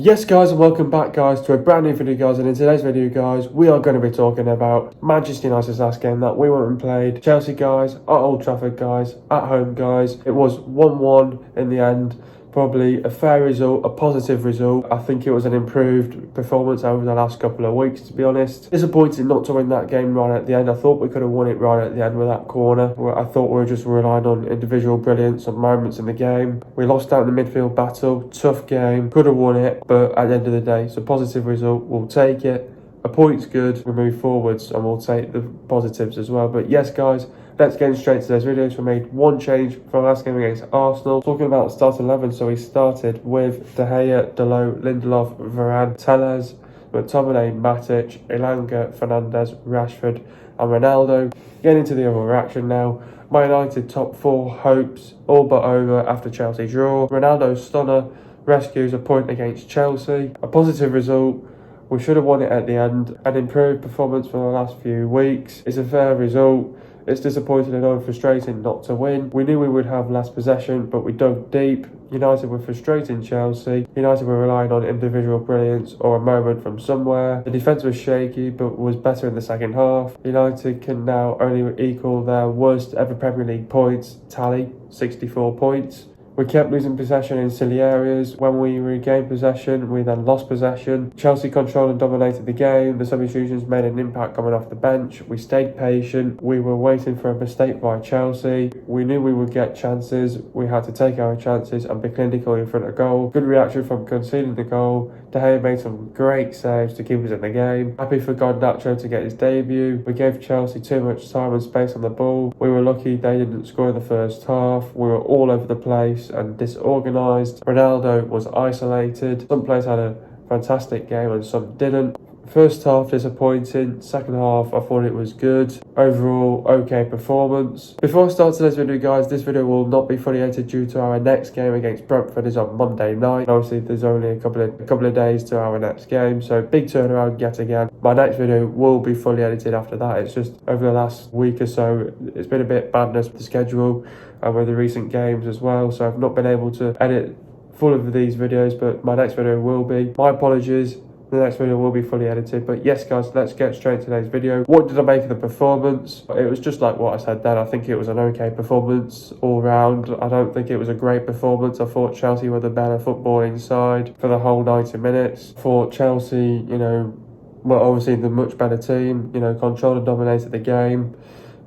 Yes guys, and welcome back guys to a brand new video guys, and in today's video guys we are going to be talking about Manchester United's last game that we went and played Chelsea guys, at Old Trafford guys, at home guys. It was 1-1 in the end. Probably a fair result, a positive result. I think it was an improved performance over the last couple of weeks, to be honest. Disappointed not to win that game right at the end. I thought we could have won it right at the end with that corner. I thought we were just relying on individual brilliance and moments in the game. We lost out in the midfield battle. Tough game. Could have won it, but at the end of the day, it's a positive result. We'll take it. A point's good. We move forwards and we'll take the positives as well. But yes, guys, let's get straight to those videos. We made one change from last game against Arsenal. Talking about start 11, so we started with De Gea, Dalot, Lindelof, Varane, Telles, McTominay, Matic, Elanga, Fernandes, Rashford and Ronaldo. Getting into the other action now. Man United top four hopes all but over after Chelsea draw. Ronaldo's stunner rescues a point against Chelsea. A positive result. We should have won it at the end. An improved performance for the last few weeks. It's a fair result. It's disappointing and frustrating not to win. We knew we would have less possession, but we dug deep. United were frustrating Chelsea. United were relying on individual brilliance or a moment from somewhere. The defence was shaky, but was better in the second half. United can now only equal their worst ever Premier League points tally, 64 points. We kept losing possession in silly areas. When we regained possession, we then lost possession. Chelsea controlled and dominated the game. The substitutions made an impact coming off the bench. We stayed patient. We were waiting for a mistake by Chelsea. We knew we would get chances. We had to take our chances and be clinical in front of goal. Good reaction from conceding the goal. De Gea made some great saves to keep us in the game. Happy for Garnacho to get his debut. We gave Chelsea too much time and space on the ball. We were lucky they didn't score in the first half. We were all over the place and disorganised. Ronaldo was isolated. Some players had a fantastic game and some didn't. First half disappointing, second half I thought it was good. Overall okay performance. Before I start today's video guys, this video will not be fully edited due to our next game against Brentford is on Monday night. Obviously there's only a couple of days to our next game, so big turnaround yet again. My next video will be fully edited after that. It's just over the last week or so it's been a bit badness with the schedule and with the recent games as well, so I've not been able to edit full of these videos, but my next video will be. My apologies. The next video will be fully edited. But yes guys, let's get straight to today's video. What did I make of the performance? It was just like what I said then. I think it was an okay performance all round. I don't think it was a great performance. I thought Chelsea were the better footballing side for the whole 90 minutes. I thought Chelsea, were obviously the much better team, controlled and dominated the game.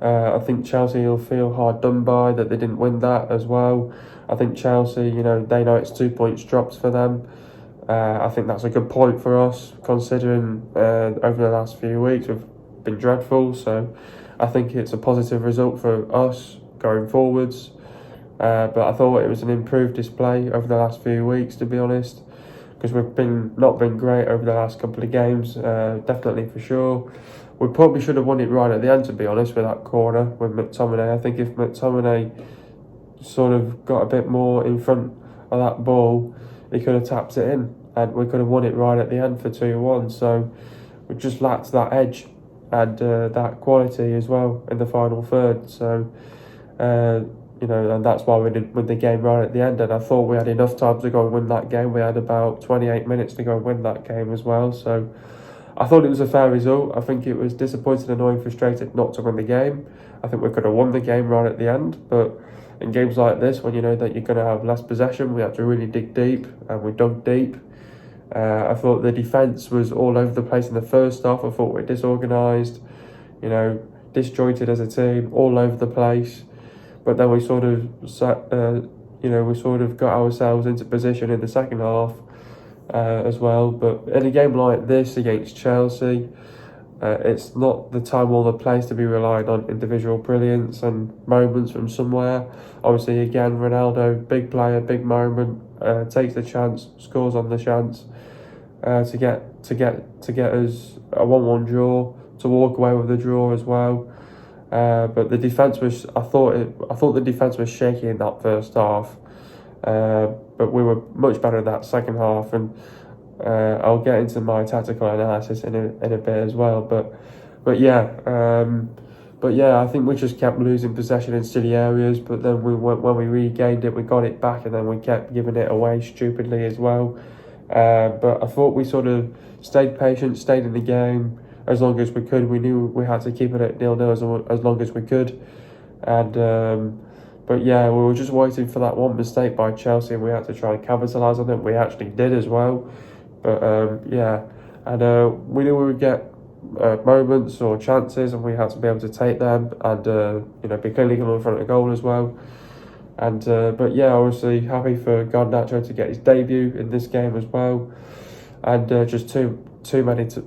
I think Chelsea will feel hard done by that they didn't win that as well. I think Chelsea, they know it's 2 points drops for them. I think that's a good point for us, considering over the last few weeks we've been dreadful. So I think it's a positive result for us going forwards. But I thought it was an improved display over the last few weeks, to be honest, because we've not been great over the last couple of games, definitely for sure. We probably should have won it right at the end, to be honest, with that corner with McTominay. I think if McTominay sort of got a bit more in front of that ball, he could have tapped it in and we could have won it right at the end for 2-1. So we just lacked that edge and that quality as well in the final third. So and that's why we didn't win the game right at the end. And I thought we had enough time to go and win that game. We had about 28 minutes to go and win that game as well. So I thought it was a fair result. I think it was disappointing, annoying, frustrated not to win the game. I think we could have won the game right at the end, but in games like this, when you know that you're going to have less possession, we have to really dig deep, and we dug deep. I thought the defence was all over the place in the first half. I thought we were disorganised, disjointed as a team, all over the place. But then we sort of got ourselves into position in the second half as well. But in a game like this against Chelsea, it's not the time or the place to be relying on individual brilliance and moments from somewhere. Obviously, again, Ronaldo, big player, big moment, takes the chance, scores on the chance to get us a 1-1 draw, to walk away with the draw as well. But the defence was, I thought the defence was shaky in that first half, but we were much better in that second half, and I'll get into my tactical analysis in a bit as well. But yeah, I think we just kept losing possession in silly areas. But then when we regained it, we got it back, and then we kept giving it away stupidly as well. But I thought we sort of stayed patient, stayed in the game as long as we could. We knew we had to keep it at 0-0 as long as we could. And but yeah, we were just waiting for that one mistake by Chelsea, and we had to try and capitalise on it. We actually did as well. But yeah, and we knew we would get moments or chances, and we had to be able to take them and be clinical in front of goal as well. And but yeah, obviously happy for Garnacho to get his debut in this game as well. And just too many to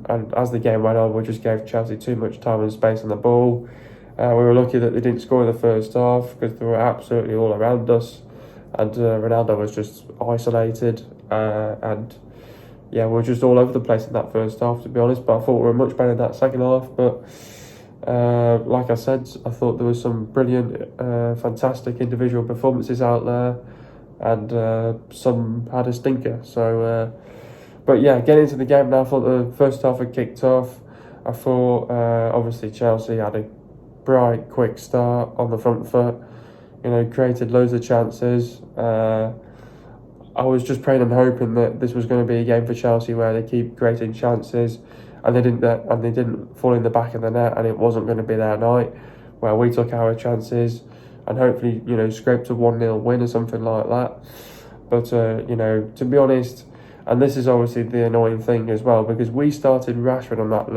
and as the game went on, we just gave Chelsea too much time and space on the ball. We were lucky that they didn't score in the first half because they were absolutely all around us, and Ronaldo was just isolated. And yeah, we were just all over the place in that first half, to be honest. But I thought we were much better in that second half. But like I said, I thought there was some brilliant, fantastic individual performances out there, and some had a stinker. So, but yeah, getting into the game now, I thought the first half had kicked off. I thought obviously Chelsea had a bright, quick start on the front foot. Created loads of chances. I was just praying and hoping that this was going to be a game for Chelsea where they keep creating chances, and they didn't fall in the back of the net, and it wasn't going to be their night where we took our chances and hopefully scraped a 1-0 win or something like that. But to be honest, and this is obviously the annoying thing as well, because we started Rashford on that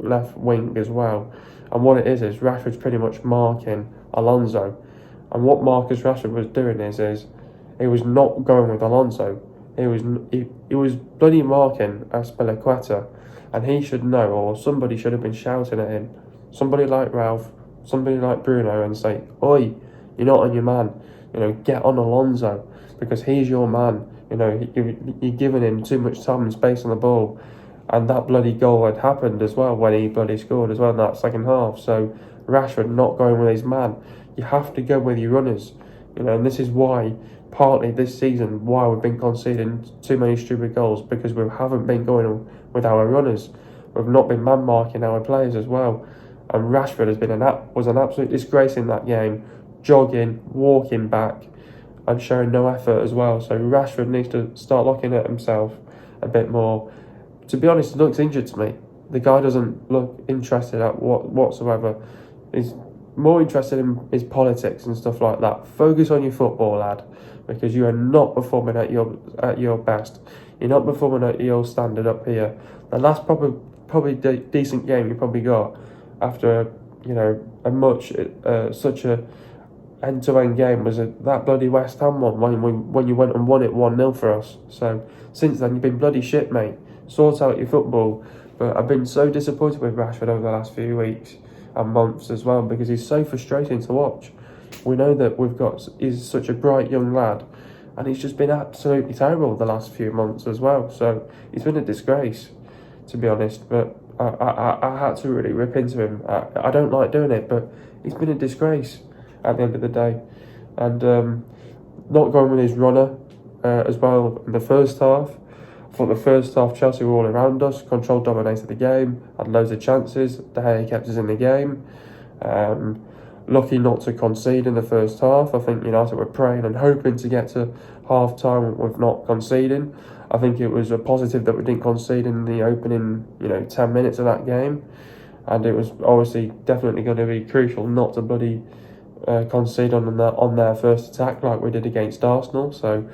left wing as well, and what it is Rashford's pretty much marking Alonso, and what Marcus Rashford was doing is he was not going with Alonso. He was bloody marking Aspilicueta, and he should know, or somebody should have been shouting at him. Somebody like Ralph, somebody like Bruno, and say, "Oi, you're not on your man. Get on Alonso because he's your man. You're giving him too much time and space on the ball." And that bloody goal had happened as well when he bloody scored as well in that second half. So Rashford not going with his man. You have to go with your runners. And this is why, partly this season, why we've been conceding too many stupid goals, because we haven't been going with our runners. We've not been man-marking our players as well. And Rashford was an absolute disgrace in that game, jogging, walking back, and showing no effort as well. So Rashford needs to start looking at himself a bit more. To be honest, he looks injured to me. The guy doesn't look interested whatsoever. He's more interested in his politics and stuff like that. Focus on your football, lad, because you are not performing at your best. You're not performing at your standard up here. The last probably decent game you probably got after such a end-to-end game was that bloody West Ham one when you went and won it 1-0 for us. So since then you've been bloody shit, mate. Sort out your football. But I've been so disappointed with Rashford over the last few weeks and months as well, because he's so frustrating to watch. We know that he's such a bright young lad, and he's just been absolutely terrible the last few months as well. So he's been a disgrace, to be honest. But I had to really rip into him. I don't like doing it, but he's been a disgrace at the end of the day. And not going with his runner as well in the first half. I thought the first half Chelsea were all around us, controlled, dominated the game, had loads of chances. De Gea kept us in the game. Lucky not to concede in the first half. I think United were praying and hoping to get to half time with not conceding. I think it was a positive that we didn't concede in the opening 10 minutes of that game, and it was obviously definitely going to be crucial not to bloody concede on their first attack like we did against Arsenal. So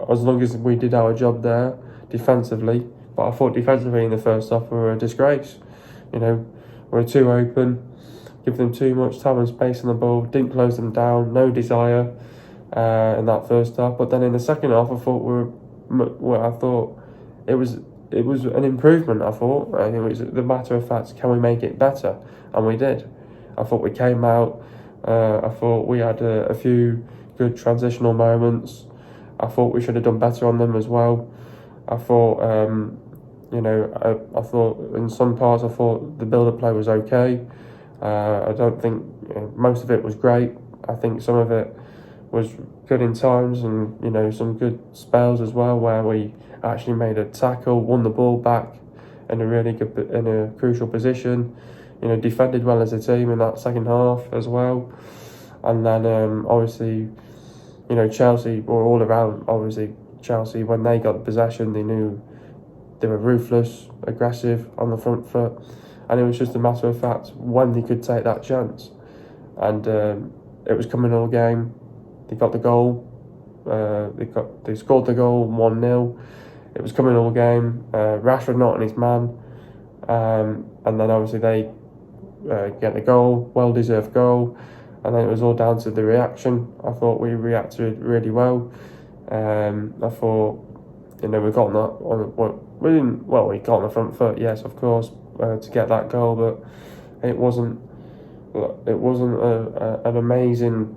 as long as we did our job there defensively, but I thought defensively in the first half we were a disgrace. We're too open, give them too much time and space on the ball, didn't close them down, no desire in that first half. But then in the second half, I thought it was an improvement. I thought it was the matter of fact, can we make it better? And we did. I thought we came out. I thought we had a few good transitional moments. I thought we should have done better on them as well. I thought, I thought in some parts, I thought the build-up play was okay. I don't think most of it was great. I think some of it was good in times, and some good spells as well, where we actually made a tackle, won the ball back in a crucial position. Defended well as a team in that second half as well, and then obviously. Chelsea were all around, obviously Chelsea, when they got the possession, they knew they were ruthless, aggressive on the front foot, and it was just a matter of fact when they could take that chance. And it was coming all game. They got the goal. They scored the goal 1-0. It was coming all game. Rashford not on his man, and then obviously they get the goal, well-deserved goal, and then it was all down to the reaction. I thought we reacted really well. I thought, we got on that. We got on the front foot, yes, of course, to get that goal, but it wasn't an amazing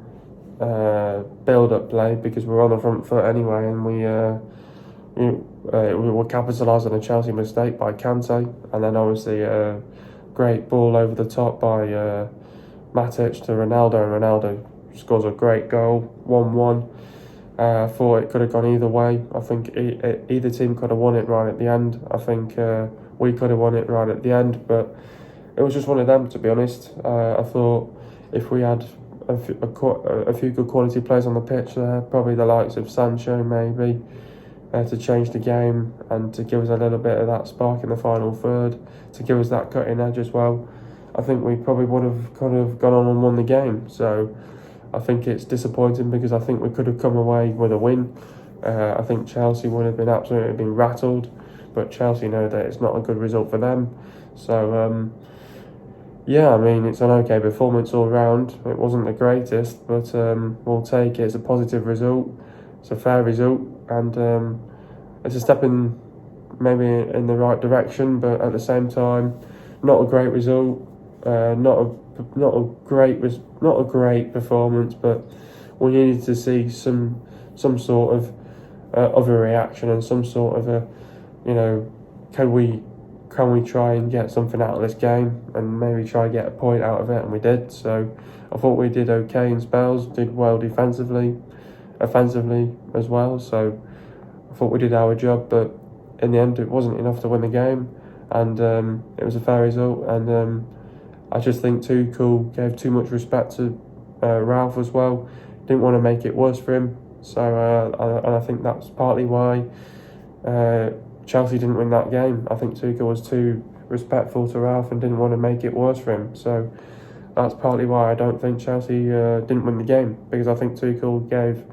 build-up play because we were on the front foot anyway, and we were capitalising on a Chelsea mistake by Kante, and then obviously a great ball over the top by Matic to Ronaldo, and Ronaldo scores a great goal, 1-1. I thought it could have gone either way. I think either team could have won it right at the end. I think we could have won it right at the end, but it was just one of them, to be honest. I thought if we had a few good quality players on the pitch there, probably the likes of Sancho maybe, to change the game and to give us a little bit of that spark in the final third, to give us that cutting edge as well, I think we probably would have kind of gone on and won the game. So I think it's disappointing because I think we could have come away with a win. I think Chelsea would have been absolutely rattled, but Chelsea know that it's not a good result for them. So yeah, I mean, it's an okay performance all round. It wasn't the greatest, but we'll take it. It's a positive result. It's a fair result, and it's a step in maybe in the right direction, but at the same time, not a great result. Not a great performance, but we needed to see some sort of other reaction and some sort of a, can we try and get something out of this game and maybe try and get a point out of it, and we did. So I thought we did okay in spells, did well defensively, offensively as well. So I thought we did our job, but in the end it wasn't enough to win the game, and it was a fair result. And I just think Tuchel gave too much respect to Ralph as well. Didn't want to make it worse for him. So and I think that's partly why Chelsea didn't win that game. I think Tuchel was too respectful to Ralph and didn't want to make it worse for him. So that's partly why I don't think Chelsea didn't win the game, because I think Tuchel gave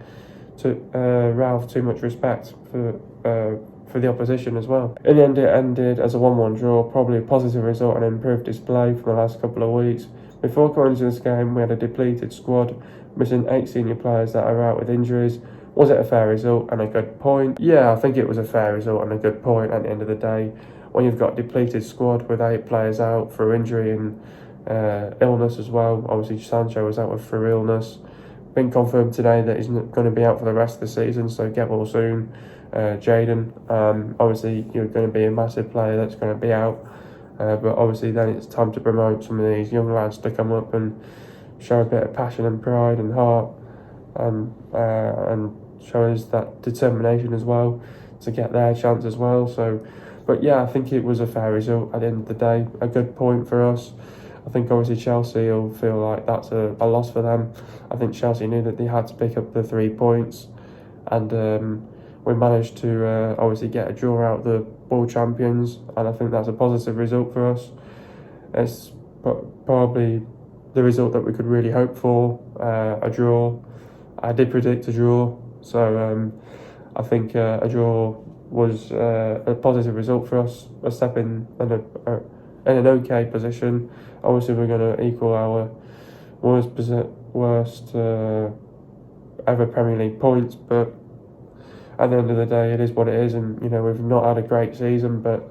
Ralph too much respect for the opposition as well. In the end, it ended as a 1-1 draw, probably a positive result and improved display from the last couple of weeks. Before going into this game, we had a depleted squad, missing 8 senior players that are out with injuries. Was it a fair result and a good point? Yeah, I think it was a fair result and a good point at the end of the day. When you've got a depleted squad with 8 players out through injury and illness as well. Obviously, Sancho was out through illness. Been confirmed today that he's going to be out for the rest of the season, so get well soon. Jaden, obviously you're going to be a massive player that's going to be out, but obviously then it's time to promote some of these young lads to come up and show a bit of passion and pride and heart, and show us that determination as well to get their chance as well. So, but yeah, I think it was a fair result at the end of the day, a good point for us. I think obviously Chelsea will feel like that's a loss for them. I think Chelsea knew that they had to pick up the 3 points, and we managed to obviously get a draw out the world champions, and I think that's a positive result for us. It's probably the result that we could really hope for, a draw. I did predict a draw, so I think a draw was a positive result for us, a step in an okay position. Obviously we're going to equal our worst ever Premier League points, but at the end of the day, it is what it is, and we've not had a great season, but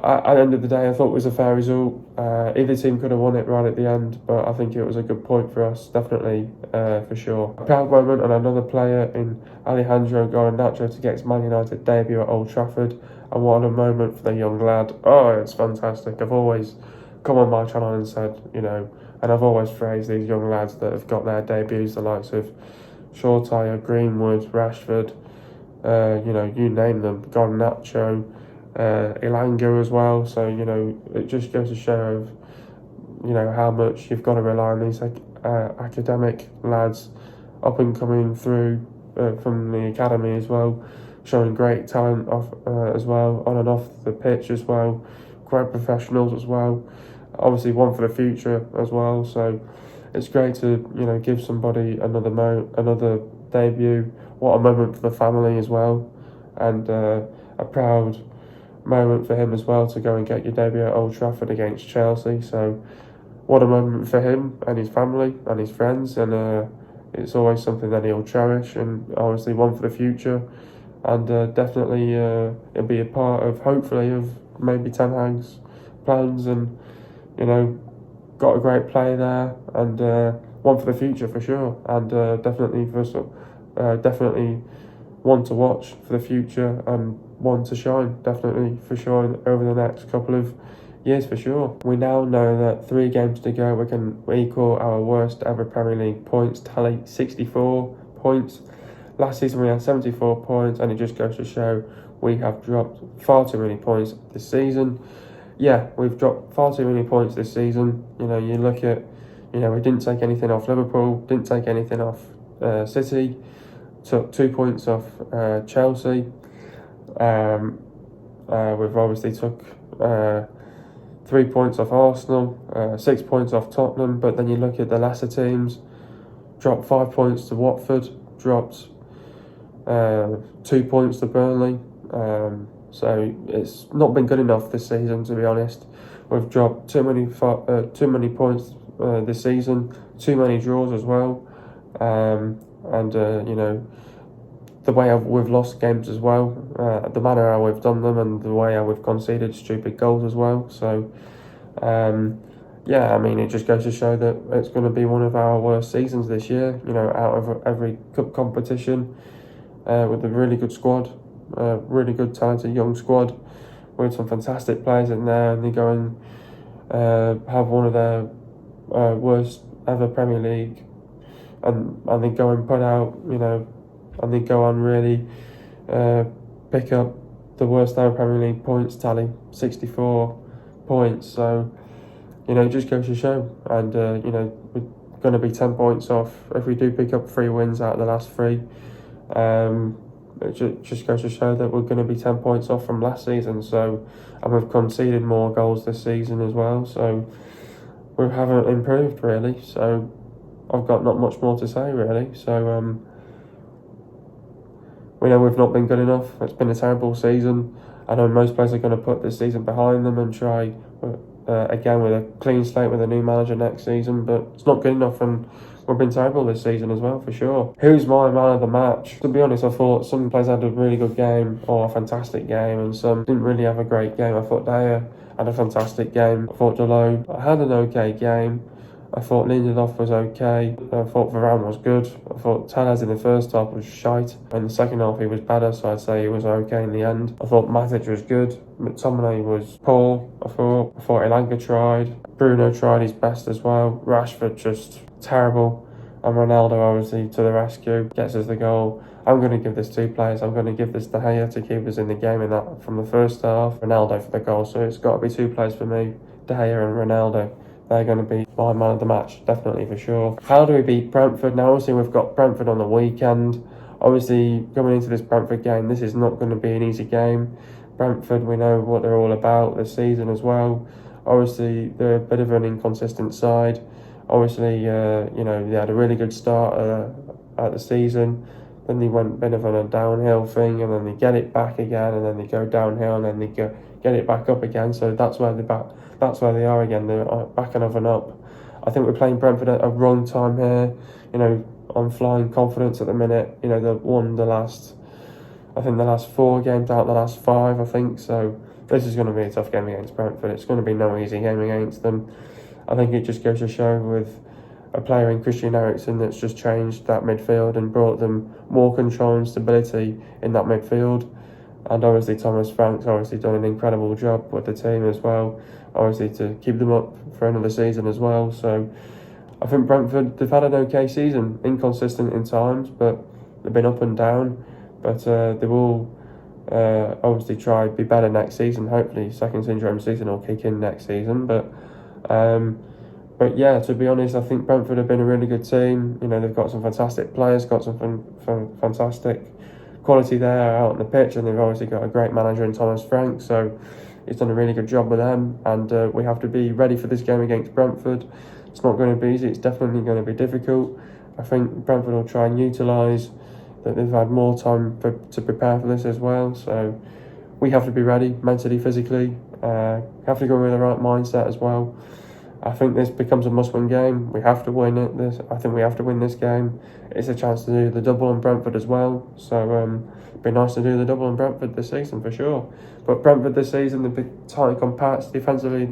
at the end of the day, I thought it was a fair result. Either team could have won it right at the end, but I think it was a good point for us, definitely, for sure. A proud moment on another player in Alejandro Garnacho to get his Man United debut at Old Trafford, and what a moment for the young lad. Oh, it's fantastic. I've always come on my channel and said, and I've always praised these young lads that have got their debuts, the likes of Shortire, Greenwood, Rashford, you name them, Garnacho, Elanga as well. So it just goes to show of how much you've got to rely on these academic lads up and coming through from the academy as well showing great talent off as well, on and off the pitch as well. Great professionals as well. Obviously, one for the future as well. So it's great to give somebody another debut. What a moment for the family as well, and a proud moment for him as well to go and get your debut at Old Trafford against Chelsea. So what a moment for him and his family and his friends, and it's always something that he'll cherish, and obviously one for the future, and definitely it'll be a part of, hopefully, of maybe Ten Hag's plans, and got a great play there, and one for the future for sure, and definitely one to watch for the future, and one to shine definitely for sure over the next couple of years for sure. We now know that 3 games to go we can equal our worst ever Premier League points tally, 64 points. Last season we had 74 points, and it just goes to show we have dropped far too many points this season. Yeah, we've dropped far too many points this season. You look at, we didn't take anything off Liverpool, didn't take anything off City, took 2 points off Chelsea. We've obviously took 3 points off Arsenal, 6 points off Tottenham, but then you look at the lesser teams, dropped 5 points to Watford, dropped 2 points to Burnley. So it's not been good enough this season, to be honest. We've dropped too many points this season, too many draws as well, and the way we've lost games as well, the manner how we've done them, and the way how we've conceded stupid goals as well. So yeah, I mean, it just goes to show that it's going to be one of our worst seasons this year. Out of every cup competition, with a really good squad. Really good, talented young squad with some fantastic players in there, and they go and have one of their worst ever Premier League, and they go and put out, and they go and really pick up the worst ever Premier League points tally, 64 points. So it just goes to show, and we're going to be 10 points off if we do pick up 3 wins out of the last 3. It just goes to show that we're going to be 10 points off from last season. So, and we've conceded more goals this season as well. So we haven't improved really. So I've got not much more to say really. So we know we've not been good enough. It's been a terrible season. I know most players are going to put this season behind them and try again with a clean slate with a new manager next season, but it's not good enough, and we've been terrible this season as well for sure. Who's my man of the match? To be honest, I thought some players had a really good game or a fantastic game, and some didn't really have a great game. I thought Dyer had a fantastic game. I thought Delot had an okay game. I thought Lindelof was okay. I thought Varane was good. I thought Tellez in the first half was shite. In the second half he was better, so I'd say he was okay in the end. I thought Matic was good. McTominay was poor. I thought Elanga tried. Bruno tried his best as well. Rashford just terrible. And Ronaldo obviously to the rescue, gets us the goal. I'm going to give this 2 players. I'm going to give this De Gea to keep us in the game in that from the first half. Ronaldo for the goal. So it's got to be 2 players for me. De Gea and Ronaldo. They're going to be my man of the match, definitely for sure. How do we beat Brentford? Now, obviously, we've got Brentford on the weekend. Obviously, coming into this Brentford game, this is not going to be an easy game. Brentford, we know what they're all about this season as well. Obviously, they're a bit of an inconsistent side. Obviously, they had a really good start at the season. Then they went a bit of a downhill thing, and then they get it back again, and then they go downhill, and then they get it back up again. So that's where they are again. They're back and up. I think we're playing Brentford at a wrong time here. On flying confidence at the minute. They've won the last 4 games out of the last 5, I think. So this is going to be a tough game against Brentford. It's going to be no easy game against them. I think it just goes to show with a player in Christian Eriksen that's just changed that midfield and brought them more control and stability in that midfield. And obviously Thomas Frank's obviously done an incredible job with the team as well, obviously to keep them up for another season as well. So I think Brentford, they've had an okay season, inconsistent in times, but they've been up and down. But they will obviously try to be better next season. Hopefully second syndrome season will kick in next season. But yeah, to be honest, I think Brentford have been a really good team. They've got some fantastic players, got some fantastic quality there out on the pitch, and they've obviously got a great manager in Thomas Frank, so he's done a really good job with them, and we have to be ready for this game against Brentford. It's not going to be easy, it's definitely going to be difficult. I think Brentford will try and utilise that they've had more time to prepare for this as well, so we have to be ready mentally, physically, have to go in with the right mindset as well. I think this becomes a must-win game. We have to win it. I think we have to win this game. It's a chance to do the double on Brentford as well. So it'd be nice to do the double on Brentford this season for sure. But Brentford this season, they've been tight and compact. Defensively,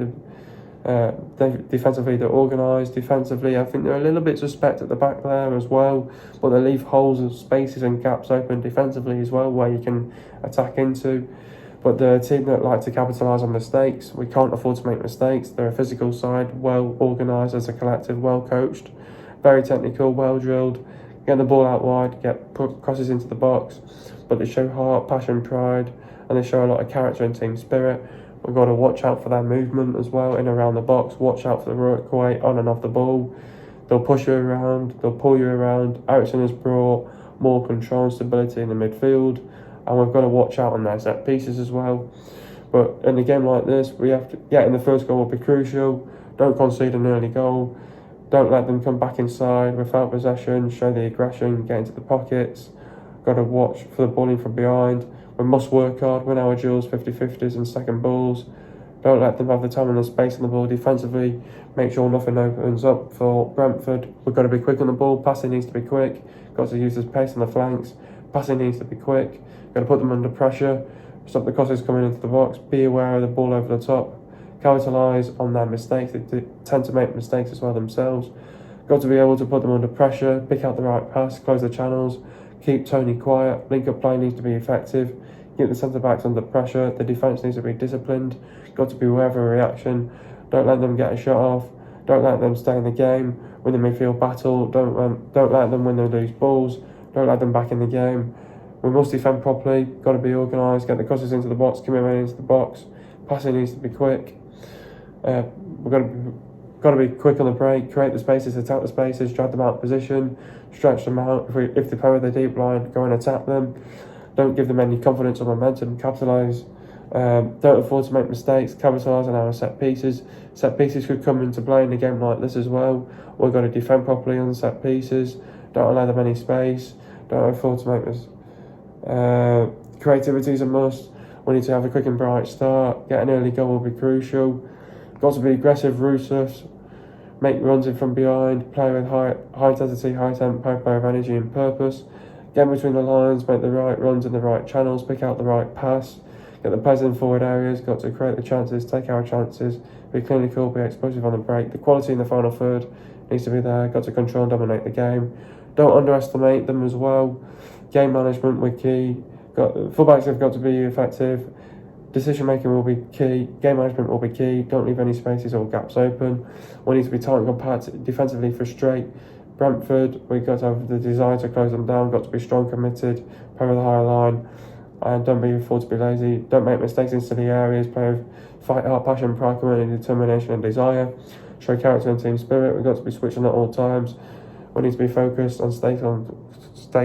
they're organised. Defensively, I think they're a little bit suspect at the back there as well. But they leave holes and spaces and gaps open defensively as well where you can attack into. But they're a team that like to capitalise on mistakes. We can't afford to make mistakes. They're a physical side, well organised as a collective, well coached, very technical, well drilled. Get the ball out wide, put crosses into the box. But they show heart, passion, pride, and they show a lot of character and team spirit. We've got to watch out for their movement as well, in and around the box. Watch out for the work rate on and off the ball. They'll push you around, they'll pull you around. Ericsson has brought more control and stability in the midfield. And we've got to watch out on their set pieces as well. But in a game like this, we have to get in the first goal will be crucial. Don't concede an early goal. Don't let them come back inside without possession. Show the aggression, get into the pockets. Got to watch for the balling from behind. We must work hard, win our duels, 50-50s and second balls. Don't let them have the time and the space on the ball defensively. Make sure nothing opens up for Brentford. We've got to be quick on the ball. Passing needs to be quick. Got to use the pace on the flanks. Passing needs to be quick. Got to put them under pressure. Stop the crosses coming into the box. Be aware of the ball over the top. Capitalise on their mistakes. They tend to make mistakes as well themselves. Got to be able to put them under pressure. Pick out the right pass. Close the channels. Keep Tony quiet. Link up play needs to be effective. Keep the centre backs under pressure. The defence needs to be disciplined. Got to be aware of a reaction. Don't let them get a shot off. Don't let them stay in the game. Win the midfield battle. Don't let them win the loose balls. Don't let them back in the game. We must defend properly. Got to be organised. Get the crosses into the box. Commit into the box. Passing needs to be quick. We've got to be quick on the break. Create the spaces. Attack the spaces. Drag them out of position. Stretch them out. If they play with the deep line, go and attack them. Don't give them any confidence or momentum. Capitalise. Don't afford to make mistakes. Capitalise on our set pieces. Set pieces could come into play in a game like this as well. We've got to defend properly on set pieces. Don't allow them any space. Don't afford to make this. Creativity is a must. We need to have a quick and bright start. Get an early goal will be crucial. Got to be aggressive, ruthless. Make runs in from behind. Play with high intensity, high tempo, play with energy and purpose. Get between the lines. Make the right runs in the right channels. Pick out the right pass. Get the players in forward areas. Got to create the chances. Take our chances. Be clinical. Be explosive on the break. The quality in the final third needs to be there. Got to control and dominate the game. Don't underestimate them as well. Game management will be key. Fullbacks have got to be effective. Decision making will be key. Game management will be key. Don't leave any spaces or gaps open. We need to be tight and compact. Defensively frustrate Brentford. We've got to have the desire to close them down. Got to be strong, committed. Play with a higher line. And don't be afraid to be lazy. Don't make mistakes in silly areas. Play with fight, heart, passion, pride, commitment, determination and desire. Show character and team spirit. We've got to be switching at all times. We need to be focused and stay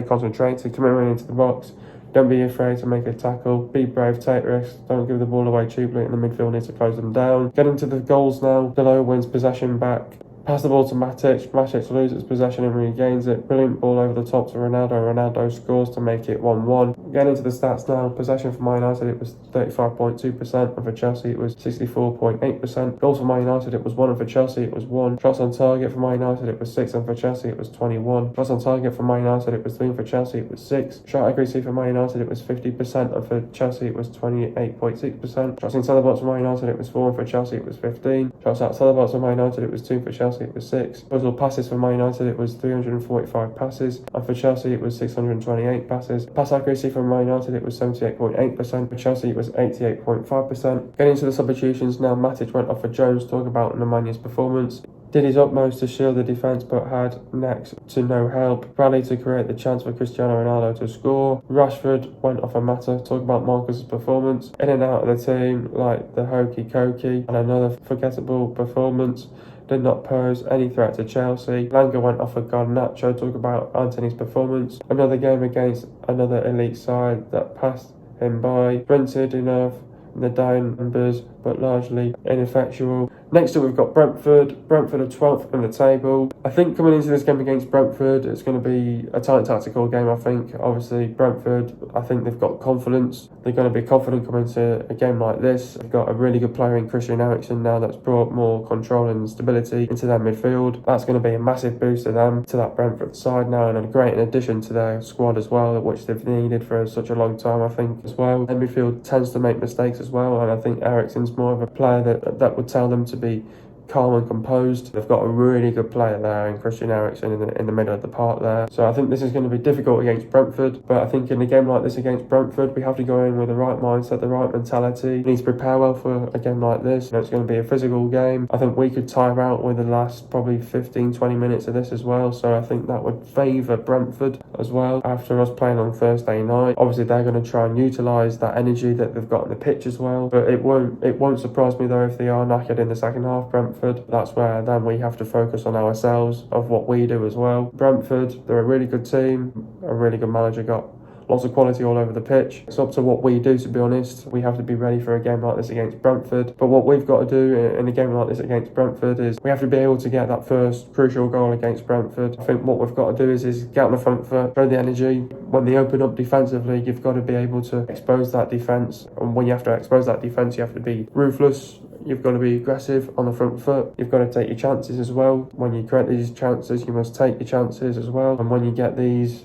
concentrated. Commitment into the box. Don't be afraid to make a tackle. Be brave, take risks. Don't give the ball away cheaply, and the midfield needs to close them down. Get into the goals now. Below wins possession back. Pass the ball to Matic. Matic loses possession and regains it. Brilliant ball over the top to Ronaldo. Ronaldo scores to make it 1-1. Getting into the stats now. Possession for Man United, it was 35.2%. And for Chelsea, it was 64.8%. Goals for Man United, it was 1. And for Chelsea, it was 1. Shots on target for Man United, it was 6. And for Chelsea, it was 21. Shots on target for Man United, it was 3. And for Chelsea, it was 6. Shot accuracy for Man United, it was 50%. And for Chelsea, it was 28.6%. Shots in centre box for Man United, it was 4. And for Chelsea, it was 15. Shots outside the box for Man United, it was 2. And for Chelsea, it was 6. Total passes for Man United, it was 345 passes, and for Chelsea it was 628 passes. Pass accuracy for Man United, it was 78.8%. For Chelsea it was 88.5%. Getting into the substitutions now. Matic went off for Jones. Talk about Nemanja performance. Did his utmost to shield the defence, but had next to no help. Bradley to create the chance for Cristiano Ronaldo to score. Rashford went off a Mata. Talk about Marcus' performance. In and out of the team like the hokey cokey, and another forgettable performance. did not pose any threat to Chelsea. Langer went off a Garnacho. Talk about Anthony's performance. Another game against another elite side that passed him by. Printed enough in the down numbers, but largely ineffectual. Next up, we've got Brentford. Brentford are 12th in the table. I think coming into this game against Brentford, it's going to be a tight tactical game, I think. Obviously, Brentford, I think they've got confidence. They're going to be confident coming into a game like this. They've got a really good player in Christian Eriksen now that's brought more control and stability into their midfield. That's going to be a massive boost to them, to that Brentford side now, and a great addition to their squad as well, which they've needed for such a long time, I think, as well. Their midfield tends to make mistakes as well, and I think Eriksen's more of a player that would tell them to be calm and composed. They've got a really good player there in Christian Eriksen in the middle of the park there. So I think this is going to be difficult against Brentford, but I think in a game like this against Brentford, we have to go in with the right mindset, the right mentality. We need to prepare well for a game like this. It's going to be a physical game. I think we could tire out with the last probably 15-20 minutes of this as well, so I think that would favour Brentford as well after us playing on Thursday night. Obviously they're going to try and utilise that energy that they've got on the pitch as well, but it won't surprise me though if they are knackered in the second half, Brentford. That's where then we have to focus on ourselves, of what we do as well. Brentford, they're a really good team, a really good manager, got lots of quality all over the pitch. It's up to what we do, to be honest. We have to be ready for a game like this against Brentford. But what we've got to do in a game like this against Brentford is we have to be able to get that first crucial goal against Brentford. I think what we've got to do is get on the front foot, show the energy. When they open up defensively, you've got to be able to expose that defence. And when you have to expose that defence, you have to be ruthless. You've got to be aggressive on the front foot. You've got to take your chances as well. When you create these chances, you must take your chances as well. And when you get these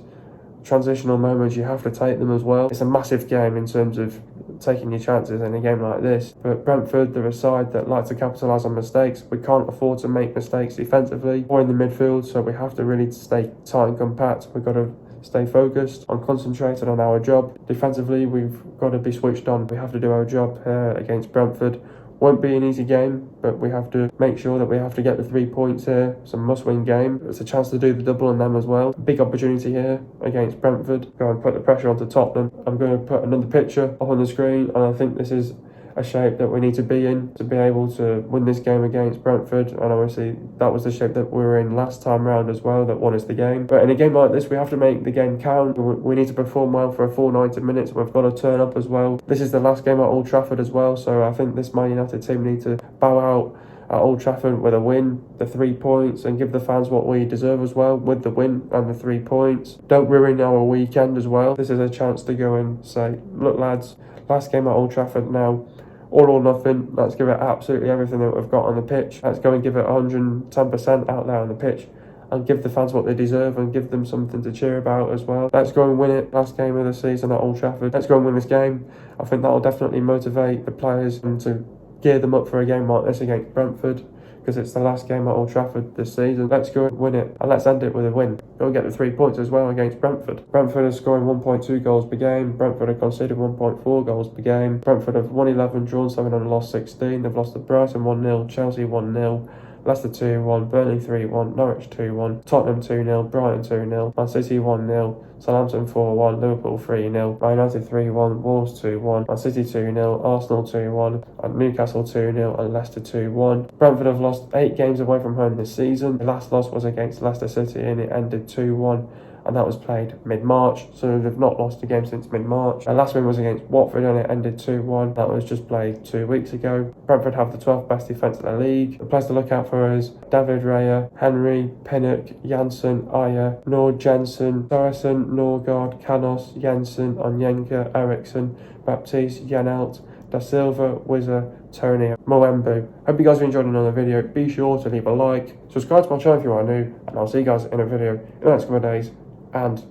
transitional moments, you have to take them as well. It's a massive game in terms of taking your chances in a game like this. But Brentford, they're a side that like to capitalise on mistakes. We can't afford to make mistakes defensively or in the midfield, so we have to really stay tight and compact. We've got to stay focused and concentrated on our job. Defensively, we've got to be switched on. We have to do our job here against Brentford. Won't be an easy game, but we have to make sure that we have to get the 3 points here. It's a must-win game. It's a chance to do the double on them as well. Big opportunity here against Brentford. Go and put the pressure onto Tottenham. I'm going to put another picture up on the screen, and I think this is a shape that we need to be in to be able to win this game against Brentford. And obviously that was the shape that we were in last time round as well, that won us the game. But in a game like this, we have to make the game count. We need to perform well for a full 90 minutes. We've got to turn up as well. This is the last game at Old Trafford as well, so I think this Man United team need to bow out at Old Trafford with a win, the 3 points, and give the fans what we deserve as well with the win and the 3 points. Don't ruin our weekend as well. This is a chance to go and say, look lads, last game at Old Trafford now, all or nothing. Let's give it absolutely everything that we've got on the pitch. Let's go and give it 110% out there on the pitch and give the fans what they deserve and give them something to cheer about as well. Let's go and win it. Last game of the season at Old Trafford. Let's go and win this game. I think that'll definitely motivate the players and to gear them up for a game like this against Brentford, because it's the last game at Old Trafford this season. Let's go and win it, and let's end it with a win. Go and get the 3 points as well against Brentford. Brentford are scoring 1.2 goals per game. Brentford have conceded 1.4 goals per game. Brentford have won 11, drawn 7 and lost 16. They've lost to Brighton 1-0, Chelsea 1-0, Leicester 2-1, Burnley 3-1, Norwich 2-1, Tottenham 2-0, Brighton 2-0, Man City 1-0, Southampton 4-1, Liverpool 3-0, Man United 3-1, Wolves 2-1, Man City 2-0, Arsenal 2-1, and Newcastle 2-0 and Leicester 2-1. Brentford have lost 8 games away from home this season. The last loss was against Leicester City and it ended 2-1. And that was played mid-March, so they've not lost a game since mid-March. Their last win was against Watford and it ended 2-1. That was just played 2 weeks ago. Brentford have the 12th best defence in the league. The players to look out for is David Raya, Henry, Pinnock, Janssen, Ayer, Nord Jensen, Sorensen, Norgard, Canos, Jensen, Onyenka, Eriksson, Baptiste, Janelt, Da Silva, Wizzer, Tony, Moembu. Hope you guys have enjoyed another video. Be sure to leave a like, subscribe to my channel if you are new, and I'll see you guys in a video in the next couple of days. And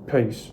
peace.